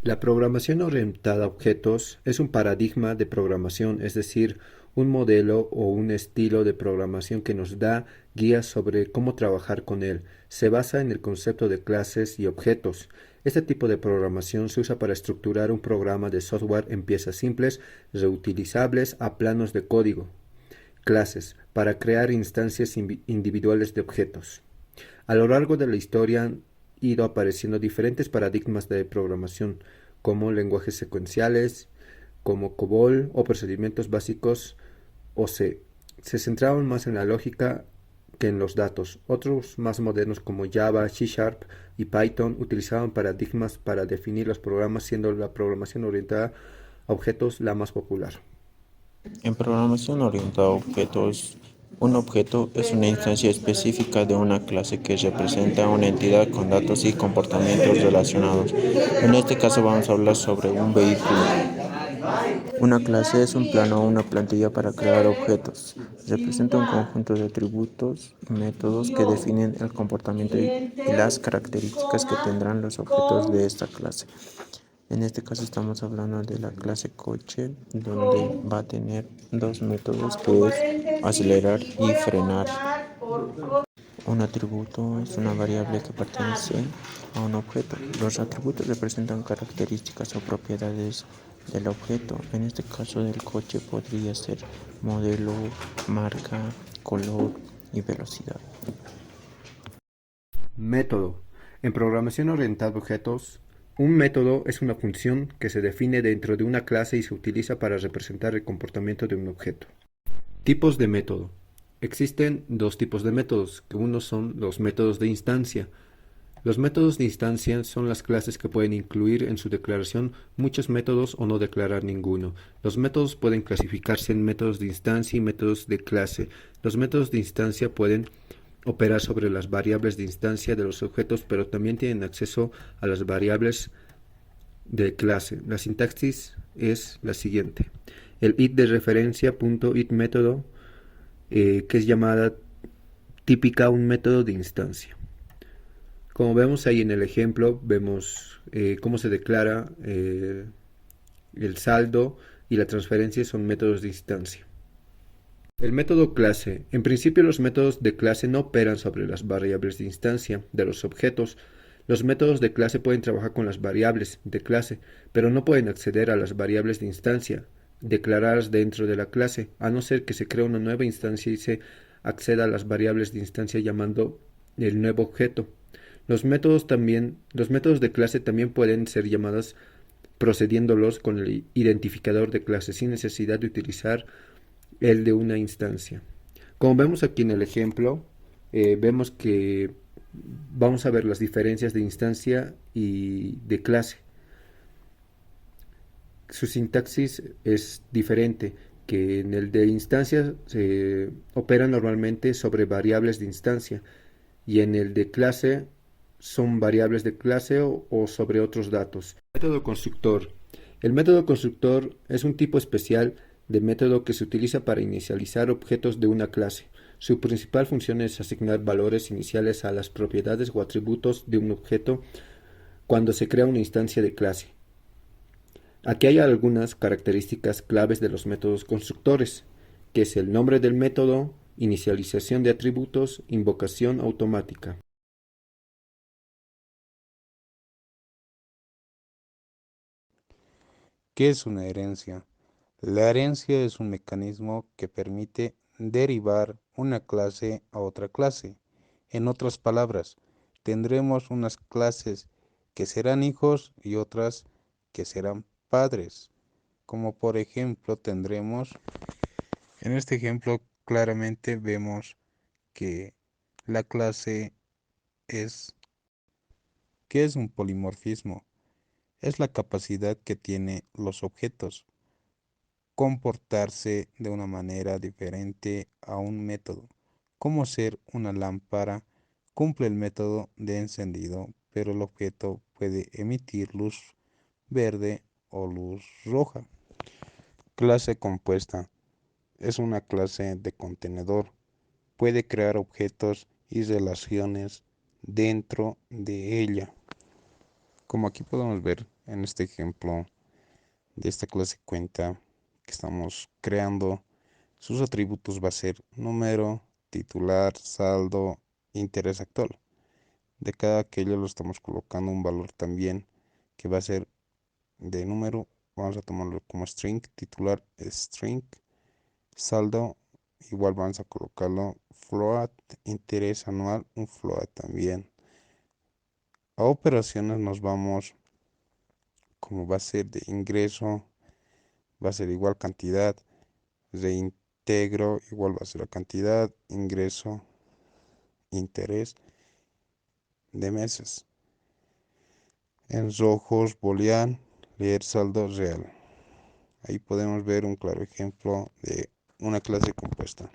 La programación orientada a objetos es un paradigma de programación, es decir, un modelo o un estilo de programación que nos da guías sobre cómo trabajar con él. Se basa en el concepto de clases y objetos. Este tipo de programación se usa para estructurar un programa de software en piezas simples, reutilizables a planos de código. Clases, para crear instancias individuales de objetos. A lo largo de la historia han ido apareciendo diferentes paradigmas de programación, como lenguajes secuenciales, como COBOL o procedimientos básicos o C. Se centraban más en la lógica que en los datos. Otros más modernos como Java, C Sharp y Python utilizaban paradigmas para definir los programas, siendo la programación orientada a objetos la más popular. En programación orientada a objetos, un objeto es una instancia específica de una clase que representa una entidad con datos y comportamientos relacionados. En este caso vamos a hablar sobre un vehículo. Una clase es un plano o una plantilla para crear objetos. Representa un conjunto de atributos y métodos que definen el comportamiento y las características que tendrán los objetos de esta clase. En este caso estamos hablando de la clase coche, donde va a tener dos métodos que es acelerar y frenar. Un atributo es una variable que pertenece a un objeto. Los atributos representan características o propiedades del objeto. En este caso del coche podría ser modelo, marca, color y velocidad. Método. En programación orientada a objetos, un método es una función que se define dentro de una clase y se utiliza para representar el comportamiento de un objeto. Tipos de método. Existen dos tipos de métodos, que unos son los métodos de instancia. Los métodos de instancia son las clases que pueden incluir en su declaración muchos métodos o no declarar ninguno. Los métodos pueden clasificarse en métodos de instancia y métodos de clase. Los métodos de instancia pueden operar sobre las variables de instancia de los objetos, pero también tienen acceso a las variables de clase. La sintaxis es la siguiente. El id de referencia punto id método, que es llamada típica un método de instancia. Como vemos ahí en el ejemplo, vemos cómo se declara el saldo y la transferencia son métodos de instancia. El método clase. En principio los métodos de clase no operan sobre las variables de instancia de los objetos. Los métodos de clase pueden trabajar con las variables de clase, pero no pueden acceder a las variables de instancia declaradas dentro de la clase, a no ser que se cree una nueva instancia y se acceda a las variables de instancia llamando el nuevo objeto. Los métodos de clase también pueden ser llamados procediéndolos con el identificador de clase sin necesidad de utilizar el de una instancia. Como vemos aquí en el ejemplo, vemos que vamos a ver las diferencias de instancia y de clase. Su sintaxis es diferente, que en el de instancia se opera normalmente sobre variables de instancia y en el de clase son variables de clase o sobre otros datos. Método constructor. El método constructor es un tipo especial de método que se utiliza para inicializar objetos de una clase. Su principal función es asignar valores iniciales a las propiedades o atributos de un objeto cuando se crea una instancia de clase. Aquí hay algunas características claves de los métodos constructores, que es el nombre del método, inicialización de atributos, invocación automática. ¿Qué es una herencia? La herencia es un mecanismo que permite derivar una clase a otra clase. En otras palabras, tendremos unas clases que serán hijos y otras que serán padres. Como por ejemplo en este ejemplo claramente vemos que la clase es, ¿qué es un polimorfismo? Es la capacidad que tienen los objetos comportarse de una manera diferente a un método. Como ser una lámpara cumple el método de encendido, pero el objeto puede emitir luz verde o luz roja. Clase compuesta es una clase de contenedor. Puede crear objetos y relaciones dentro de ella. Como aquí podemos ver en este ejemplo de esta clase cuenta que estamos creando, sus atributos va a ser número, titular, saldo, interés actual. De cada aquello lo estamos colocando un valor también que va a ser de número, vamos a tomarlo como string, titular string, saldo, igual vamos a colocarlo float, interés anual, un float también. A operaciones nos vamos, como va a ser de ingreso, va a ser igual cantidad, reintegro, igual va a ser la cantidad, ingreso, interés de meses. En rojos, boolean, leer saldo real. Ahí podemos ver un claro ejemplo de una clase compuesta.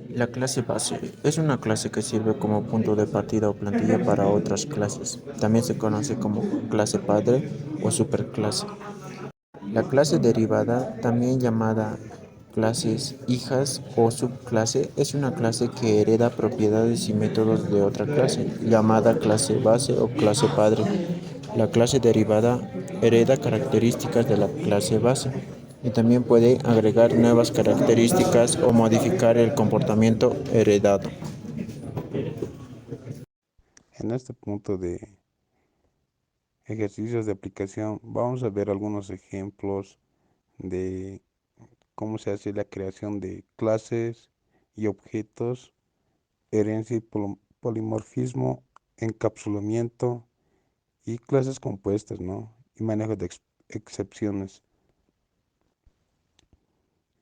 La clase base es una clase que sirve como punto de partida o plantilla para otras clases. También se conoce como clase padre o superclase. La clase derivada, también llamada clases hijas o subclase, es una clase que hereda propiedades y métodos de otra clase, llamada clase base o clase padre. La clase derivada hereda características de la clase base y también puede agregar nuevas características o modificar el comportamiento heredado. En este punto de ejercicios de aplicación vamos a ver algunos ejemplos de cómo se hace la creación de clases y objetos, herencia y polimorfismo, encapsulamiento y clases compuestas, ¿no? Y manejo de excepciones.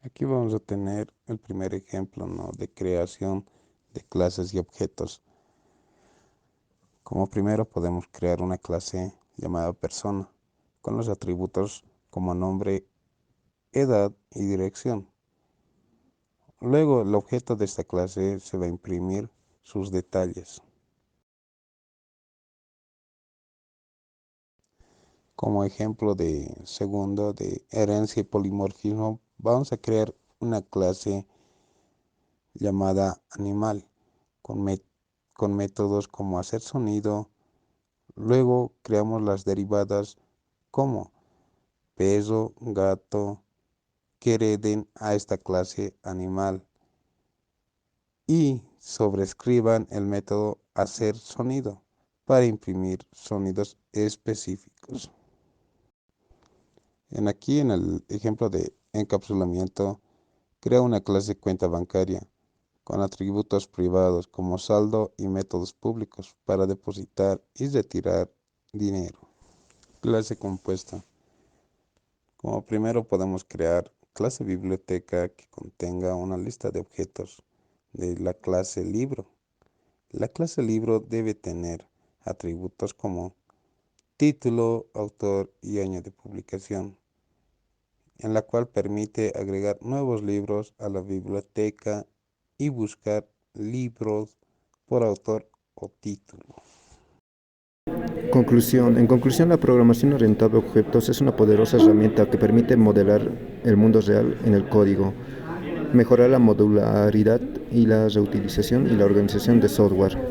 Aquí vamos a tener el primer ejemplo, ¿no? De creación de clases y objetos. Como primero podemos crear una clase llamada persona con los atributos como nombre, edad y dirección. Luego el objeto de esta clase se va a imprimir sus detalles. Como ejemplo de segundo de herencia y polimorfismo, vamos a crear una clase llamada animal con, con métodos como hacer sonido. Luego creamos las derivadas como peso, gato, que hereden a esta clase animal y sobrescriban el método hacer sonido para imprimir sonidos específicos. Aquí en el ejemplo de encapsulamiento, crea una clase cuenta bancaria con atributos privados como saldo y métodos públicos para depositar y retirar dinero. Clase compuesta. Como primero podemos crear clase biblioteca que contenga una lista de objetos de la clase libro. La clase libro debe tener atributos como título, autor y año de publicación, en la cual permite agregar nuevos libros a la biblioteca y buscar libros por autor o título. Conclusión. En conclusión, la programación orientada a objetos es una poderosa herramienta que permite modelar el mundo real en el código, mejorar la modularidad y la reutilización y la organización de software.